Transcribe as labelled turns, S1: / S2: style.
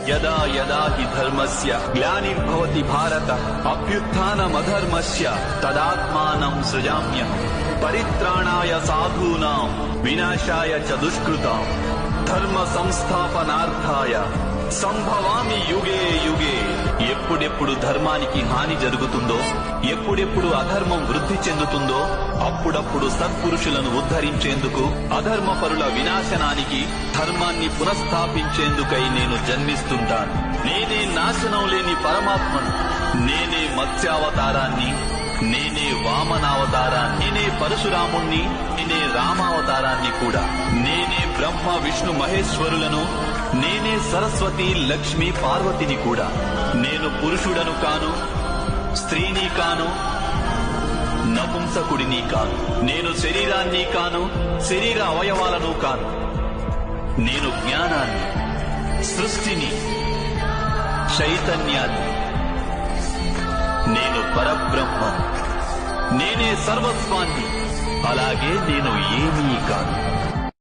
S1: యదా యదా హి ధర్మస్య గ్లానిర్భవతి భారత అభ్యుత్థానమధర్మస్య తదాత్మానం సృజామ్యహం పరిత్రాణాయ సాధూనాం వినాశాయ చ దుష్కృతాం ధర్మ సంస్థాపనార్థాయ సంభవామి యుగే యుగే. ఎప్పుడెప్పుడు ధర్మానికి హాని జరుగుతుందో, ఎప్పుడెప్పుడు అధర్మం వృద్ధి చెందుతుందో అప్పుడప్పుడు సత్పురుషులను ఉద్ధరించేందుకు, అధర్మపరుల వినాశనానికి, ధర్మాన్ని పునఃస్థాపించేందుకై నేను జన్మిస్తుంటాను. నేనే నాశనం లేని పరమాత్మను. నేనే మత్స్యావతారాన్ని, నేనే వామనావతారాన్ని, నేనే పరశురాముణ్ణి, నేనే రామావతారాన్ని కూడా. నేనే బ్రహ్మ విష్ణు మహేశ్వరులను, నేనే సరస్వతి లక్ష్మి పార్వతిని కూడా. నేను పురుషుడను కాను, స్త్రీని కాను, నపుంసకుడిని కాను. నేను శరీరాన్ని కాను, శరీర అవయవాలను కాను. నేను జ్ఞానాన్ని, సృష్టిని, చైతన్యాన్ని. నేను పరబ్రహ్మను. నేనే సర్వస్వాన్ని. అలాగే నేను ఏమీ కాను.